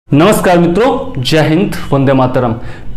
नमस्कार मित्रों, जय हिंद, वंदे मातरम।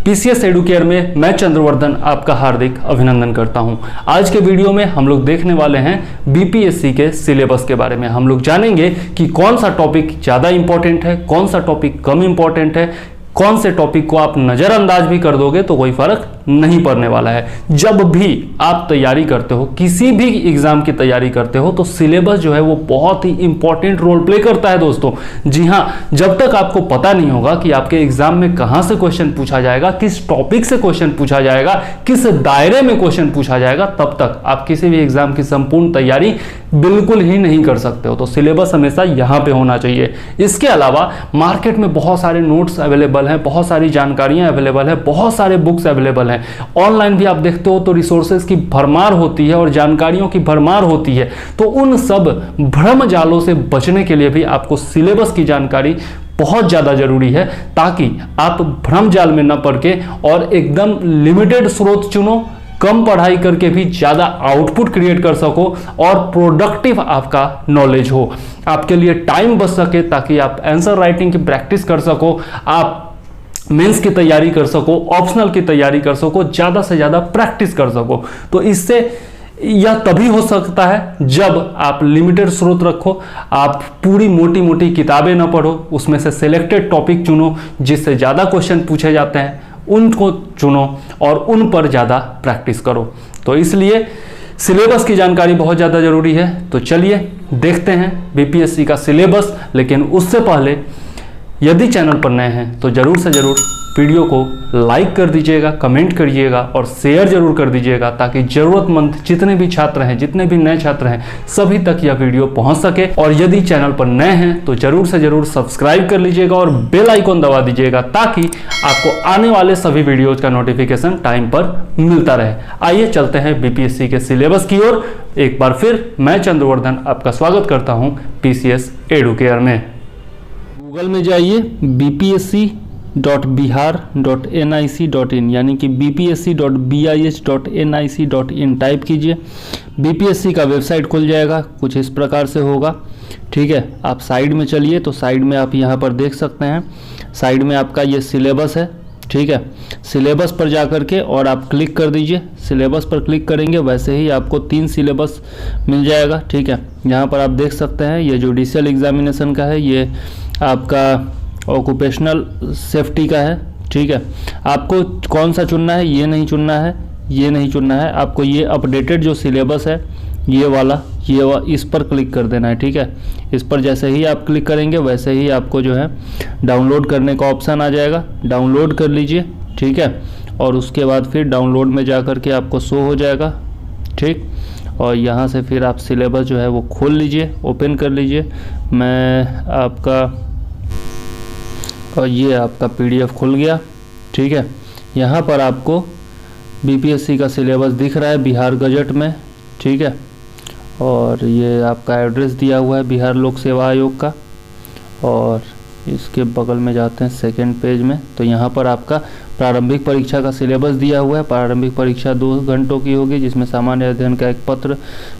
पीसीएस एडुकेयर में मैं चंद्रवर्धन आपका हार्दिक अभिनंदन करता हूं। आज के वीडियो में हम लोग देखने वाले हैं बीपीएससी के सिलेबस के बारे में। हम लोग जानेंगे कि कौन सा टॉपिक ज़्यादा इंपॉर्टेंट है, कौन सा टॉपिक कम इंपॉर्टेंट है, कौन से टॉपिक को आप नज़रअंदाज भी कर दोगे तो कोई फर्क नहीं पड़ने वाला है। जब भी आप तैयारी करते हो, किसी भी एग्जाम की तैयारी करते हो, तो सिलेबस जो है वो बहुत ही इंपॉर्टेंट रोल प्ले करता है दोस्तों। जी हाँ, जब तक आपको पता नहीं होगा कि आपके एग्जाम में कहाँ से क्वेश्चन पूछा जाएगा, किस टॉपिक से क्वेश्चन पूछा जाएगा, किस दायरे में क्वेश्चन पूछा जाएगा, तब तक आप किसी भी एग्जाम की संपूर्ण तैयारी बिल्कुल ही नहीं कर सकते हो। तो सिलेबस हमेशा यहाँ पे होना चाहिए। इसके अलावा मार्केट में बहुत सारे नोट्स अवेलेबल हैं, बहुत सारी जानकारियां अवेलेबल है, बहुत सारे बुक्स अवेलेबल हैं। ऑनलाइन भी आप देखते हो तो रिसोर्सेज की भरमार होती है और जानकारियों की भरमार होती है। तो उन सब भ्रम जालों से बचने के लिए भी आपको सिलेबस की जानकारी बहुत ज़्यादा जरूरी है, ताकि आप भ्रम जाल में न पड़ के और एकदम लिमिटेड स्रोत चुनो, कम पढ़ाई करके भी ज़्यादा आउटपुट क्रिएट कर सको और प्रोडक्टिव आपका नॉलेज हो, आपके लिए टाइम बच सके, ताकि आप आंसर राइटिंग की प्रैक्टिस कर सको, आप मेंस की तैयारी कर सको, ऑप्शनल की तैयारी कर सको, ज़्यादा से ज़्यादा प्रैक्टिस कर सको। तो इससे यह तभी हो सकता है जब आप लिमिटेड स्रोत रखो, आप पूरी मोटी मोटी किताबें ना पढ़ो, उसमें से सिलेक्टेड टॉपिक चुनो जिससे ज़्यादा क्वेश्चन पूछे जाते हैं, उनको चुनो और उन पर ज़्यादा प्रैक्टिस करो। तो इसलिए सिलेबस की जानकारी बहुत ज़्यादा ज़रूरी है। तो चलिए देखते हैं बीपीएससी का सिलेबस। लेकिन उससे पहले यदि चैनल पर नए हैं तो ज़रूर से ज़रूर वीडियो को लाइक कर दीजिएगा, कमेंट करिएगा और शेयर जरूर कर दीजिएगा, ताकि ज़रूरतमंद जितने भी छात्र हैं, जितने भी नए छात्र हैं, सभी तक यह वीडियो पहुंच सके। और यदि चैनल पर नए हैं तो ज़रूर से ज़रूर सब्सक्राइब कर लीजिएगा और बेल आइकन दबा दीजिएगा, ताकि आपको आने वाले सभी वीडियोज़ का नोटिफिकेशन टाइम पर मिलता रहे। आइए चलते हैं बीपीएससी के सिलेबस की ओर। एक बार फिर मैं चंद्रवर्धन आपका स्वागत करता हूँ पीसीएस एडुकेयर में। गूगल में जाइए bpsc.bihar.nic.in यानी कि bpsc.bih.nic.in टाइप कीजिए। बीपीएससी का वेबसाइट खुल जाएगा, कुछ इस प्रकार से होगा। ठीक है, आप साइड में चलिए तो साइड में आप यहाँ पर देख सकते हैं, साइड में आपका ये सिलेबस है। ठीक है, सिलेबस पर जा कर के और आप क्लिक कर दीजिए। सिलेबस पर क्लिक करेंगे वैसे ही आपको 3 सिलेबस मिल जाएगा। ठीक है, यहाँ पर आप देख सकते हैं ये जुडिशियल एग्जामिनेशन का है, ये आपका ऑक्यूपेशनल सेफ्टी का है। ठीक है, आपको कौन सा चुनना है, ये नहीं चुनना है, ये नहीं चुनना है, आपको ये अपडेटेड जो सिलेबस है ये वाला, इस पर क्लिक कर देना है। ठीक है, इस पर जैसे ही आप क्लिक करेंगे वैसे ही आपको जो है डाउनलोड करने का ऑप्शन आ जाएगा, डाउनलोड कर लीजिए। ठीक है, और उसके बाद फिर डाउनलोड में जा कर के आपको शो हो जाएगा। ठीक, और यहाँ से फिर आप सिलेबस जो है वो खोल लीजिए, ओपन कर लीजिए। मैं आपका, और ये आपका पीडीएफ खुल गया। ठीक है, यहाँ पर आपको बीपीएससी का सिलेबस दिख रहा है बिहार गजट में। ठीक है, और ये आपका एड्रेस दिया हुआ है बिहार लोक सेवा आयोग का, और इसके बगल में जाते हैं सेकंड पेज में तो यहाँ पर आपका प्रारंभिक परीक्षा का सिलेबस दिया हुआ है। प्रारंभिक परीक्षा 2 घंटों की होगी, जिसमें सामान्य अध्ययन का एक पत्र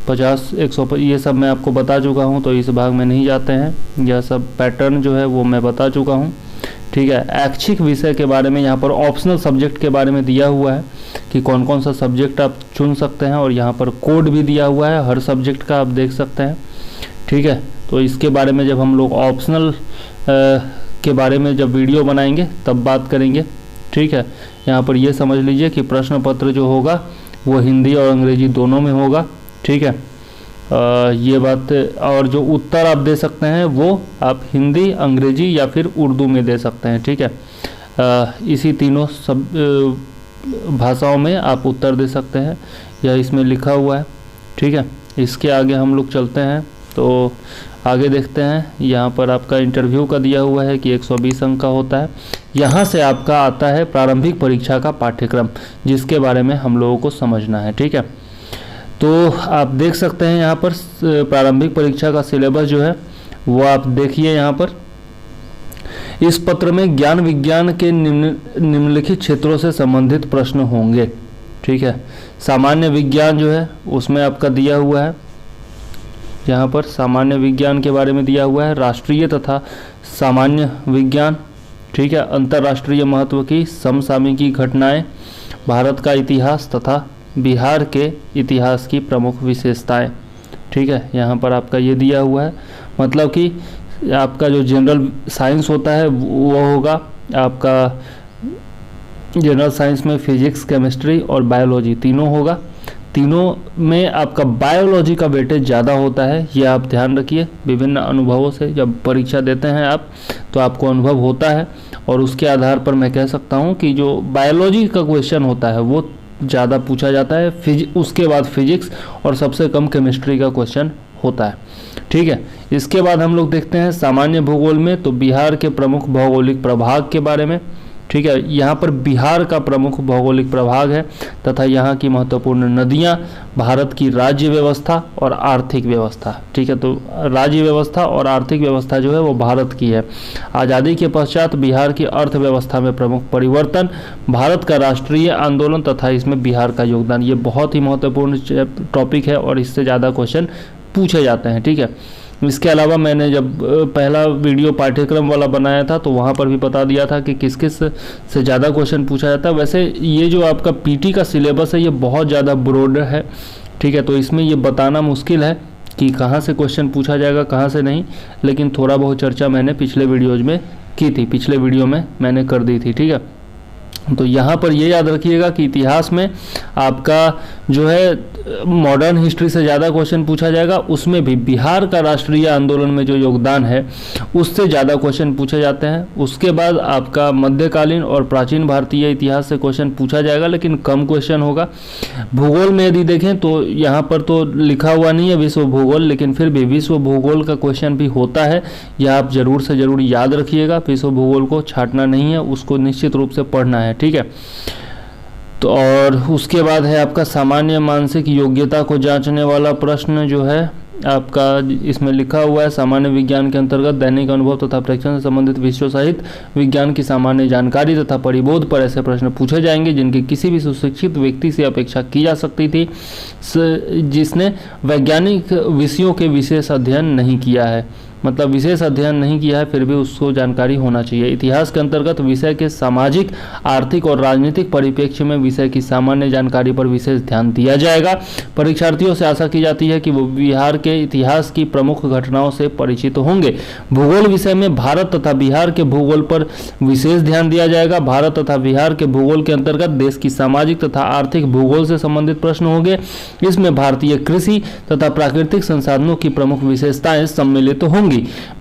50-100 ये सब मैं आपको बता चुका हूँ, तो इस भाग में नहीं जाते हैं। यह सब पैटर्न जो है वो मैं बता चुका हूँ। ठीक है, ऐच्छिक विषय के बारे में यहाँ पर ऑप्शनल सब्जेक्ट के बारे में दिया हुआ है कि कौन कौन सा सब्जेक्ट आप चुन सकते हैं, और यहाँ पर कोड भी दिया हुआ है हर सब्जेक्ट का, आप देख सकते हैं। ठीक है, तो इसके बारे में जब हम लोग ऑप्शनल के बारे में जब वीडियो बनाएंगे तब बात करेंगे। ठीक है, यहाँ पर ये समझ लीजिए कि प्रश्न पत्र जो होगा वो हिंदी और अंग्रेजी दोनों में होगा। ठीक है, ये बात, और जो उत्तर आप दे सकते हैं वो आप हिंदी, अंग्रेजी या फिर उर्दू में दे सकते हैं। ठीक है, इसी तीनों सब भाषाओं में आप उत्तर दे सकते हैं, यह इसमें लिखा हुआ है। ठीक है, इसके आगे हम लोग चलते हैं तो आगे देखते हैं। यहाँ पर आपका इंटरव्यू का दिया हुआ है कि 120 अंक का होता है। यहाँ से आपका आता है प्रारंभिक परीक्षा का पाठ्यक्रम, जिसके बारे में हम लोगों को समझना है। ठीक है, तो आप देख सकते हैं यहाँ पर प्रारंभिक परीक्षा का सिलेबस जो है वो आप देखिए। यहाँ पर इस पत्र में ज्ञान विज्ञान के निम्नलिखित क्षेत्रों से संबंधित प्रश्न होंगे। ठीक है, सामान्य विज्ञान जो है उसमें आपका दिया हुआ है, यहाँ पर सामान्य विज्ञान के बारे में दिया हुआ है, राष्ट्रीय तथा सामान्य विज्ञान, ठीक है। अंतर्राष्ट्रीय महत्व की समसामयिकी घटनाएं, भारत का इतिहास तथा बिहार के इतिहास की प्रमुख विशेषताएं, ठीक है। यहाँ पर आपका ये दिया हुआ है, मतलब कि आपका जो जनरल साइंस होता है वो होगा आपका जनरल साइंस में फिजिक्स, केमिस्ट्री और बायोलॉजी तीनों होगा। तीनों में आपका बायोलॉजी का वेटेज ज़्यादा होता है, ये आप ध्यान रखिए। विभिन्न अनुभवों से जब परीक्षा देते हैं आप तो आपको अनुभव होता है, और उसके आधार पर मैं कह सकता हूँ कि जो बायोलॉजी का क्वेश्चन होता है वो ज़्यादा पूछा जाता है। उसके बाद फिजिक्स और सबसे कम केमिस्ट्री का क्वेश्चन होता है, ठीक है। इसके बाद हम लोग देखते हैं सामान्य भूगोल में, तो बिहार के प्रमुख भौगोलिक प्रभाग के बारे में, ठीक है। यहाँ पर बिहार का प्रमुख भौगोलिक प्रभाग है तथा यहाँ की महत्वपूर्ण नदियाँ, भारत की राज्य व्यवस्था और आर्थिक व्यवस्था, ठीक है। तो राज्य व्यवस्था और आर्थिक व्यवस्था जो है वो भारत की है। आज़ादी के पश्चात बिहार की अर्थव्यवस्था में प्रमुख परिवर्तन, भारत का राष्ट्रीय आंदोलन तथा इसमें बिहार का योगदान, ये बहुत ही महत्वपूर्ण टॉपिक है और इससे ज़्यादा क्वेश्चन पूछे जाते हैं, ठीक है। इसके अलावा मैंने जब पहला वीडियो पाठ्यक्रम वाला बनाया था तो वहाँ पर भी बता दिया था कि किस किस से ज़्यादा क्वेश्चन पूछा जाता है। वैसे ये जो आपका पीटी का सिलेबस है ये बहुत ज़्यादा ब्रॉड है, ठीक है। तो इसमें ये बताना मुश्किल है कि कहाँ से क्वेश्चन पूछा जाएगा कहाँ से नहीं, लेकिन थोड़ा बहुत चर्चा मैंने पिछले वीडियोज़ में की थी, पिछले वीडियो में मैंने कर दी थी, ठीक है। तो यहाँ पर ये याद रखिएगा कि इतिहास में आपका जो है मॉडर्न हिस्ट्री से ज़्यादा क्वेश्चन पूछा जाएगा, उसमें भी बिहार का राष्ट्रीय आंदोलन में जो योगदान है उससे ज़्यादा क्वेश्चन पूछे जाते हैं। उसके बाद आपका मध्यकालीन और प्राचीन भारतीय इतिहास से क्वेश्चन पूछा जाएगा, लेकिन कम क्वेश्चन होगा। भूगोल में यदि देखें तो यहाँ पर तो लिखा हुआ नहीं है विश्व भूगोल, लेकिन फिर भी विश्व भूगोल का क्वेश्चन भी होता है, यह आप ज़रूर से ज़रूर याद रखिएगा। विश्व भूगोल को छांटना नहीं है, उसको निश्चित रूप से पढ़ना है, ठीक है। तो और उसके बाद है आपका सामान्य मानसिक योग्यता को जांचने वाला प्रश्न जो है आपका इसमें लिखा हुआ है, सामान्य विज्ञान के अंतर्गत दैनिक अनुभव तथा प्रेक्षण से संबंधित विषयों सहित विज्ञान की सामान्य जानकारी तथा परिबोध पर ऐसे प्रश्न पूछे जाएंगे जिनकी किसी भी सुशिक्षित व्यक्ति से अपेक्षा की जा सकती थी जिसने वैज्ञानिक विषयों के विशेष अध्ययन नहीं किया है, मतलब विशेष अध्ययन नहीं किया है फिर भी उसको जानकारी होना चाहिए। इतिहास के अंतर्गत विषय के सामाजिक, आर्थिक और राजनीतिक परिप्रेक्ष्य में विषय की सामान्य जानकारी पर विशेष ध्यान दिया जाएगा। परीक्षार्थियों से आशा की जाती है कि वो बिहार के इतिहास की प्रमुख घटनाओं से परिचित होंगे। भूगोल विषय में भारत तथा बिहार के भूगोल पर विशेष ध्यान दिया जाएगा। भारत तथा बिहार के भूगोल के अंतर्गत देश की सामाजिक तथा आर्थिक भूगोल से संबंधित प्रश्न होंगे। इसमें भारतीय कृषि तथा प्राकृतिक संसाधनों की प्रमुख विशेषताएं सम्मिलित होंगी।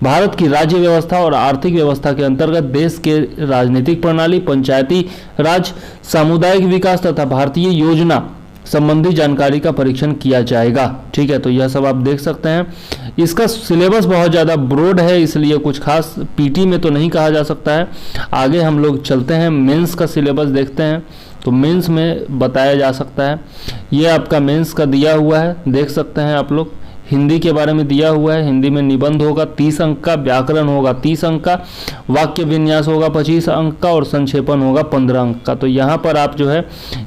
भारत की राज्य व्यवस्था और आर्थिक व्यवस्था के अंतर्गत देश के राजनीतिक प्रणाली, पंचायती राज, सामुदायिक विकास तथा भारतीय योजना संबंधी जानकारी का परीक्षण किया जाएगा, ठीक है। तो यह सब आप देख सकते हैं। इसका सिलेबस बहुत ज़्यादा ब्रॉड है, इसलिए कुछ खास पीटी में तो नहीं कहा जा सकता है। आगे हम लोग चलते हैं, मेंस का सिलेबस देखते हैं। तो मेंस में बताया जा सकता है, ये आपका मेंस का दिया हुआ है, देख सकते हैं आप लोग। हिंदी के बारे में दिया हुआ है, हिंदी में निबंध होगा 30 अंक का, व्याकरण होगा 30 अंक का, वाक्य विन्यास होगा 25 अंक का और संक्षेपण होगा 15 अंक का। तो यहाँ पर आप जो है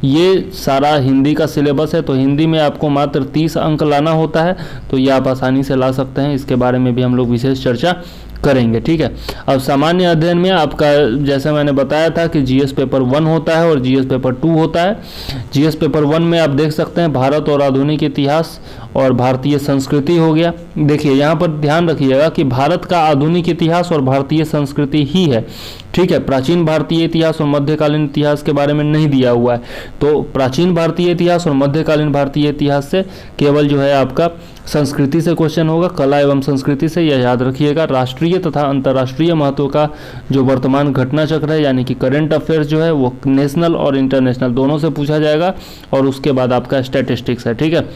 ये सारा हिंदी का सिलेबस है, तो हिंदी में आपको मात्र 30 अंक लाना होता है, तो ये आप आसानी से ला सकते हैं। इसके बारे में भी हम लोग विशेष चर्चा करेंगे, ठीक है। अब सामान्य अध्ययन में आपका जैसे मैंने बताया था कि जीएस पेपर 1 होता है और जीएस पेपर 2 होता है। जीएस पेपर 1 में आप देख सकते हैं भारत और आधुनिक इतिहास और भारतीय संस्कृति हो गया। देखिए यहाँ पर ध्यान रखिएगा कि भारत का आधुनिक इतिहास और भारतीय संस्कृति ही है, ठीक है। प्राचीन भारतीय इतिहास और मध्यकालीन इतिहास के बारे में नहीं दिया हुआ है, तो प्राचीन भारतीय इतिहास और मध्यकालीन भारतीय इतिहास से केवल जो है आपका संस्कृति से क्वेश्चन होगा, कला एवं संस्कृति से, यह याद रखिएगा। राष्ट्रीय तथा अंतर्राष्ट्रीय महत्व का जो वर्तमान घटना चक्र है यानी कि करंट अफेयर्स जो है वो नेशनल और इंटरनेशनल दोनों से पूछा जाएगा, और उसके बाद आपका स्टैटिस्टिक्स है, ठीक है।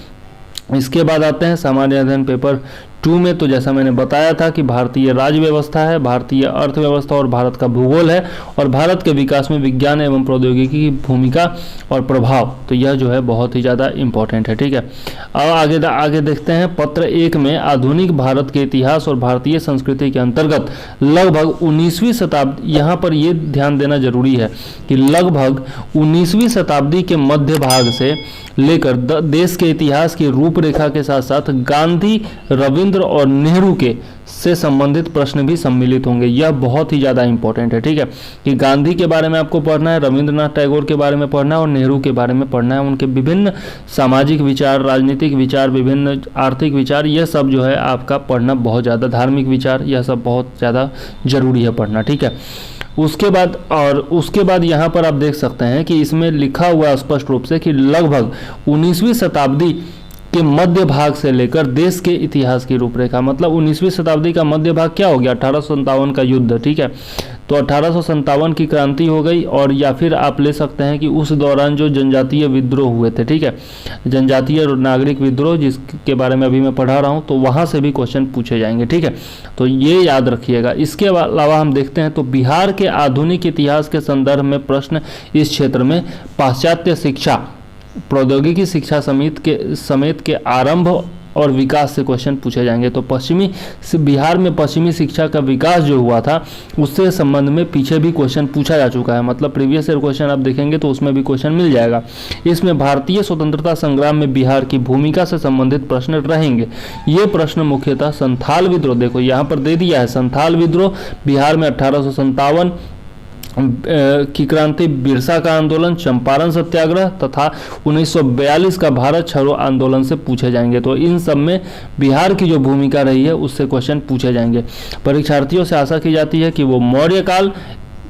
इसके बाद आते हैं सामान्य अध्ययन पेपर 2 में। तो जैसा मैंने बताया था कि भारतीय राज्य व्यवस्था है, भारतीय अर्थव्यवस्था और भारत का भूगोल है, और भारत के विकास में विज्ञान एवं प्रौद्योगिकी की भूमिका और प्रभाव, तो यह जो है बहुत ही ज़्यादा इंपॉर्टेंट है, ठीक है। अब आगे देखते हैं पत्र 1 में आधुनिक भारत के इतिहास और भारतीय संस्कृति के अंतर्गत लगभग 19वीं शताब्दी, यहाँ पर ये ध्यान देना जरूरी है कि लगभग 19वीं शताब्दी के मध्य भाग से लेकर देश के इतिहास की रूपरेखा के साथ साथ गांधी, रविंद्र राजेंद्र और नेहरू के से संबंधित प्रश्न भी सम्मिलित होंगे। यह बहुत ही ज़्यादा इंपॉर्टेंट है, ठीक है, कि गांधी के बारे में आपको पढ़ना है, रविंद्रनाथ टैगोर के बारे में पढ़ना है और नेहरू के बारे में पढ़ना है। उनके विभिन्न सामाजिक विचार, राजनीतिक विचार, विभिन्न आर्थिक विचार, यह सब जो है आपका पढ़ना बहुत ज़्यादा, धार्मिक विचार, यह सब बहुत ज़्यादा जरूरी है पढ़ना, ठीक है। उसके बाद यहाँ पर आप देख सकते हैं कि इसमें लिखा हुआ स्पष्ट रूप से कि लगभग 19वीं शताब्दी के मध्य भाग से लेकर देश के इतिहास की रूपरेखा, मतलब 19वीं शताब्दी का मध्य भाग क्या हो गया, 1857 का युद्ध, ठीक है। तो 1857 की क्रांति हो गई, और या फिर आप ले सकते हैं कि उस दौरान जो जनजातीय विद्रोह हुए थे, ठीक है, जनजातीय नागरिक विद्रोह जिसके बारे में अभी मैं पढ़ा रहा हूँ, तो वहाँ से भी क्वेश्चन पूछे जाएंगे, ठीक है। तो ये याद रखिएगा। इसके अलावा हम देखते हैं तो बिहार के आधुनिक इतिहास के संदर्भ में प्रश्न इस क्षेत्र में पाश्चात्य शिक्षा, प्रौद्योगिकी शिक्षा समेत के आरंभ और विकास से क्वेश्चन पूछे जाएंगे। तो बिहार में पश्चिमी शिक्षा का विकास जो हुआ था उससे संबंध में पीछे भी क्वेश्चन पूछा जा चुका है, मतलब प्रीवियस ईयर क्वेश्चन आप देखेंगे तो उसमें भी क्वेश्चन मिल जाएगा। इसमें भारतीय स्वतंत्रता संग्राम में बिहार की भूमिका से संबंधित प्रश्न रहेंगे। ये प्रश्न मुख्यतः संथाल विद्रोह, देखो यहाँ पर दे दिया है, संथाल विद्रोह बिहार में 1857 की क्रांति, बिरसा का आंदोलन, चंपारण सत्याग्रह तथा 1942 का भारत छोड़ो आंदोलन से पूछे जाएंगे। तो इन सब में बिहार की जो भूमिका रही है उससे क्वेश्चन पूछे जाएंगे। परीक्षार्थियों से आशा की जाती है कि वो मौर्य काल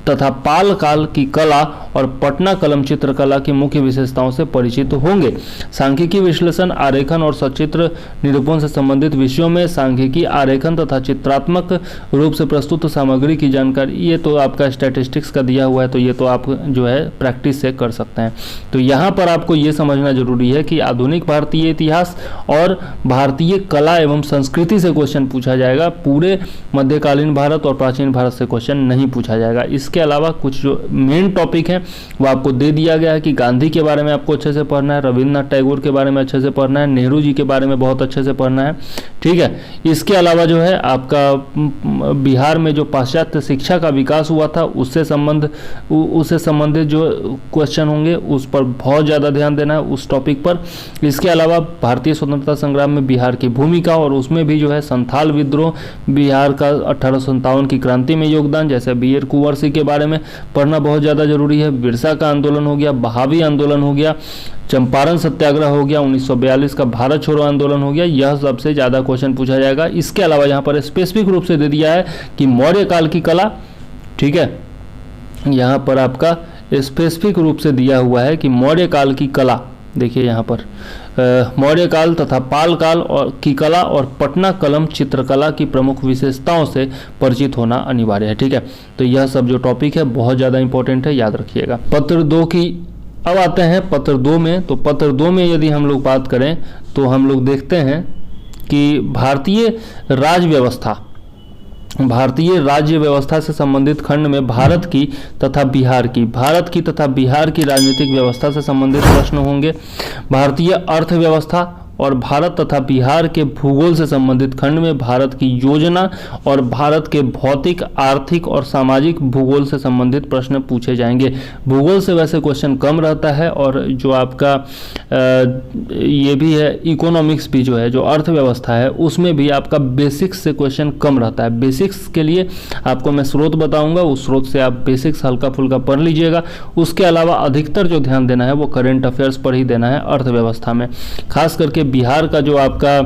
तथा पाल काल की कला और पटना कलम चित्रकला की मुख्य विशेषताओं से परिचित होंगे। सांख्यिकी विश्लेषण, आरेखन और सचित्र निरूपण से संबंधित विषयों में सांख्यिकी, आरेखन तथा चित्रात्मक रूप से प्रस्तुत सामग्री की जानकारी, ये तो आपका स्टैटिस्टिक्स का दिया हुआ है, तो ये तो आप जो है प्रैक्टिस से कर सकते हैं। तो यहाँ पर आपको ये समझना जरूरी है कि आधुनिक भारतीय इतिहास और भारतीय कला एवं संस्कृति से क्वेश्चन पूछा जाएगा, पूरे मध्यकालीन भारत और प्राचीन भारत से क्वेश्चन नहीं पूछा जाएगा। इसके अलावा कुछ जो मेन टॉपिक है वो आपको दे दिया गया है कि गांधी के बारे में आपको अच्छे से पढ़ना है, रविंद्रनाथ टैगोर के बारे में अच्छे से पढ़ना है, नेहरू जी के बारे में बहुत अच्छे से पढ़ना है, ठीक है। इसके अलावा जो है आपका बिहार में जो पाश्चात्य शिक्षा का विकास हुआ था उससे संबंधित जो क्वेश्चन होंगे उस पर बहुत ज़्यादा ध्यान देना है, उस टॉपिक पर। इसके अलावा भारतीय स्वतंत्रता संग्राम में बिहार की भूमिका, और उसमें भी जो है संथाल विद्रोह, बिहार का 1857 की क्रांति में योगदान, जैसे वीर कुंवर सिंह के बारे में पढ़ना बहुत ज़्यादा जरूरी है। बिरसा का आंदोलन हो गया, बहावी आंदोलन हो गया, चंपारण सत्याग्रह हो गया, 1942 का भारत छोड़ो आंदोलन हो गया, यह सबसे ज़्यादा क्वेश्चन पूछा जाएगा। इसके अलावा यहाँ पर स्पेसिफिक रूप से दे दिया है कि मौर्य काल की कला, ठीक है, यहाँ पर आपका स्पेसिफिक रूप से दिया हुआ है कि मौर्य काल की कला, देखिए यहाँ पर मौर्य काल तथा पाल काल और की कला और पटना कलम चित्रकला की प्रमुख विशेषताओं से परिचित होना अनिवार्य है, ठीक है। तो यह सब जो टॉपिक है बहुत ज़्यादा इंपॉर्टेंट है, याद रखिएगा। पत्र 2 की अब आते हैं पत्र 2 में। तो पत्र 2 में यदि हम लोग बात करें तो हम लोग देखते हैं कि भारतीय राज्य व्यवस्था से संबंधित खंड में भारत की तथा बिहार की राजनीतिक व्यवस्था से संबंधित प्रश्न होंगे। भारतीय अर्थव्यवस्था और भारत तथा बिहार के भूगोल से संबंधित खंड में भारत की योजना और भारत के भौतिक, आर्थिक और सामाजिक भूगोल से संबंधित प्रश्न पूछे जाएंगे। भूगोल से वैसे क्वेश्चन कम रहता है, और जो आपका ये भी है इकोनॉमिक्स भी जो है, जो अर्थव्यवस्था है, उसमें भी आपका बेसिक्स से क्वेश्चन कम रहता है। बेसिक्स के लिए आपको मैं स्रोत बताऊंगा, उस स्रोत से आप बेसिक्स हल्का फुल्का पढ़ लीजिएगा। उसके अलावा अधिकतर जो ध्यान देना है वो करंट अफेयर्स पर ही देना है अर्थव्यवस्था में। खास करके बिहार का जो आपका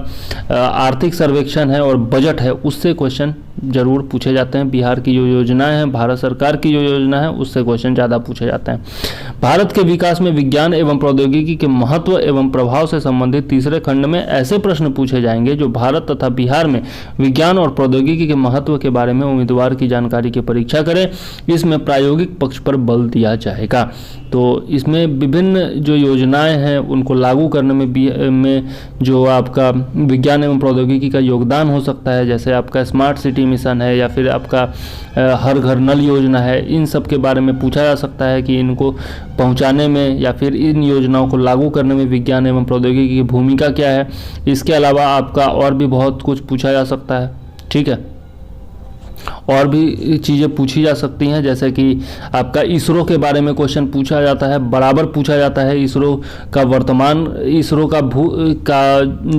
आर्थिक सर्वेक्षण है और बजट है उससे क्वेश्चन जरूर पूछे जाते हैं। बिहार की जो योजनाएं हैं, भारत सरकार की जो योजना है, उससे क्वेश्चन ज़्यादा पूछे जाते हैं। भारत के विकास में विज्ञान एवं प्रौद्योगिकी के महत्व एवं प्रभाव से संबंधित तीसरे खंड में ऐसे प्रश्न पूछे जाएंगे जो भारत तथा बिहार में विज्ञान और प्रौद्योगिकी के महत्व के बारे में उम्मीदवार की जानकारी की परीक्षा करें। इसमें प्रायोगिक पक्ष पर बल दिया जाएगा। तो इसमें विभिन्न जो योजनाएं हैं उनको लागू करने में जो आपका विज्ञान एवं प्रौद्योगिकी का योगदान हो सकता है, जैसे आपका स्मार्ट सिटी मिशन है या फिर आपका हर घर नल योजना है, इन सब के बारे में पूछा जा सकता है कि इनको पहुंचाने में या फिर इन योजनाओं को लागू करने में विज्ञान एवं प्रौद्योगिकी की भूमिका क्या है। इसके अलावा आपका और भी बहुत कुछ पूछा जा सकता है, ठीक है। और भी चीज़ें पूछी जा सकती हैं, जैसे कि आपका इसरो के बारे में क्वेश्चन पूछा जाता है, बराबर पूछा जाता है। इसरो का वर्तमान, इसरो का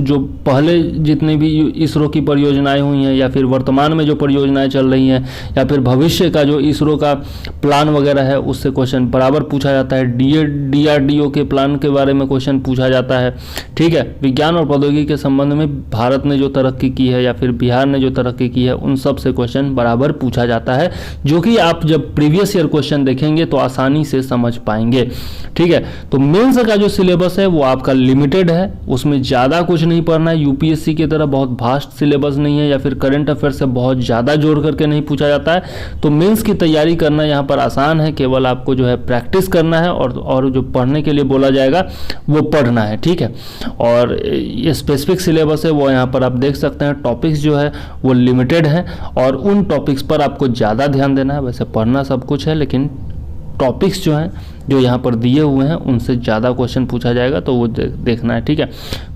जो पहले जितनी भी इसरो की परियोजनाएं हुई हैं या फिर वर्तमान में जो परियोजनाएं चल रही हैं या फिर भविष्य का जो इसरो का प्लान वगैरह है उससे क्वेश्चन बराबर पूछा जाता है। DRDO के प्लान के बारे में क्वेश्चन पूछा जाता है। ठीक है, विज्ञान और प्रौद्योगिकी के संबंध में भारत ने जो तरक्की की है या फिर बिहार ने जो तरक्की की है उन सब से क्वेश्चन बराबर पूछा जाता है, जो कि आप जब प्रीवियस ईयर क्वेश्चन देखेंगे तो आसानी से समझ पाएंगे। ठीक है, तो मेंस का जो सिलेबस है वो आपका लिमिटेड है, उसमें ज़्यादा कुछ नहीं पढ़ना है। यूपीएससी की तरह बहुत भास्ट सिलेबस नहीं है या फिर करंट अफेयर से बहुत ज़्यादा जोड़ करके नहीं पूछा जाता है। तो मेंस की तैयारी करना यहाँ पर आसान है, केवल आपको जो है प्रैक्टिस करना है और जो पढ़ने के लिए बोला जाएगा वो पढ़ना है। ठीक है, और ये स्पेसिफिक सिलेबस है वो यहाँ पर आप देख सकते हैं। टॉपिक्स जो है वो लिमिटेड हैं और उन टॉपिक्स पर आपको ज़्यादा ध्यान देना है। वैसे पढ़ना सब कुछ है, लेकिन टॉपिक्स जो हैं जो यहाँ पर दिए हुए हैं उनसे ज़्यादा क्वेश्चन पूछा जाएगा, तो वो देखना है। ठीक है,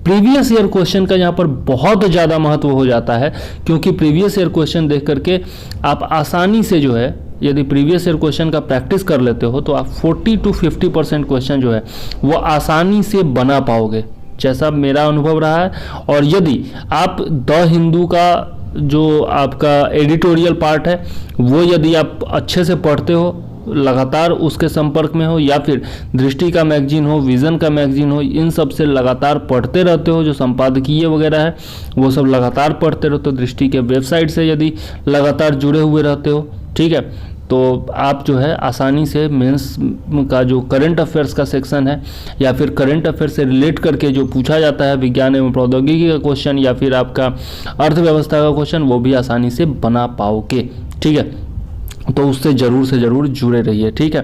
प्रीवियस ईयर क्वेश्चन का यहाँ पर बहुत ज़्यादा महत्व हो जाता है, क्योंकि प्रीवियस ईयर क्वेश्चन देख करके आप आसानी से जो है, यदि प्रीवियस ईयर क्वेश्चन का प्रैक्टिस कर लेते हो तो आप 40 to 50% क्वेश्चन जो है वो आसानी से बना पाओगे, जैसा मेरा अनुभव रहा है। और यदि आप द हिंदू का जो आपका एडिटोरियल पार्ट है वो यदि आप अच्छे से पढ़ते हो, लगातार उसके संपर्क में हो, या फिर दृष्टि का मैगजीन हो, विज़न का मैगजीन हो, इन सब से लगातार पढ़ते रहते हो, जो संपादकीय वगैरह है वो सब लगातार पढ़ते रहते हो, दृष्टि के वेबसाइट से यदि लगातार जुड़े हुए रहते हो, ठीक है, तो आप जो है आसानी से मेंस का जो करंट अफेयर्स का सेक्शन है या फिर करंट अफेयर से रिलेट करके जो पूछा जाता है विज्ञान एवं प्रौद्योगिकी का क्वेश्चन या फिर आपका अर्थव्यवस्था का क्वेश्चन, वो भी आसानी से बना पाओगे। ठीक है, तो उससे ज़रूर से ज़रूर जुड़े रहिए। ठीक है,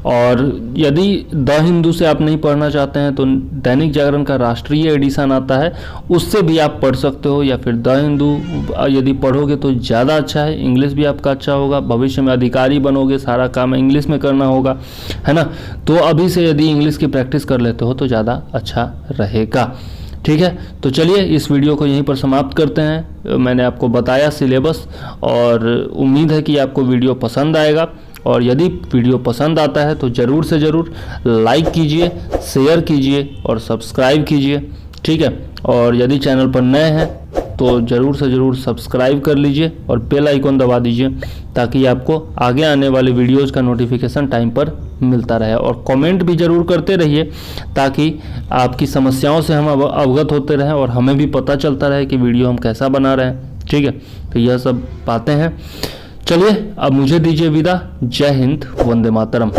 और यदि द हिंदू से आप नहीं पढ़ना चाहते हैं तो दैनिक जागरण का राष्ट्रीय एडिशन आता है, उससे भी आप पढ़ सकते हो, या फिर द हिंदू यदि पढ़ोगे तो ज़्यादा अच्छा है, इंग्लिश भी आपका अच्छा होगा, भविष्य में अधिकारी बनोगे, सारा काम इंग्लिश में करना होगा, है ना। तो अभी से यदि इंग्लिश की प्रैक्टिस कर लेते हो तो ज़्यादा अच्छा रहेगा। ठीक है, तो चलिए इस वीडियो को यहीं पर समाप्त करते हैं। मैंने आपको बताया सिलेबस, और उम्मीद है कि आपको वीडियो पसंद आएगा, और यदि वीडियो पसंद आता है तो ज़रूर से ज़रूर लाइक कीजिए, शेयर कीजिए और सब्सक्राइब कीजिए। ठीक है, और यदि चैनल पर नए हैं तो ज़रूर से ज़रूर सब्सक्राइब कर लीजिए और बेल आइकन दबा दीजिए, ताकि आपको आगे आने वाले वीडियोज़ का नोटिफिकेशन टाइम पर मिलता रहे। और कमेंट भी ज़रूर करते रहिए, ताकि आपकी समस्याओं से हम अवगत होते रहें और हमें भी पता चलता रहे कि वीडियो हम कैसा बना रहे हैं। ठीक है, तो यह सब बातें हैं। चलिए अब मुझे दीजिए विदा। जय Hind, Vande Mataram.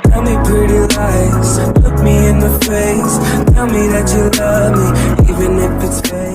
Tell me pretty lies, look me in the face, tell me that you love me, even if it's fake.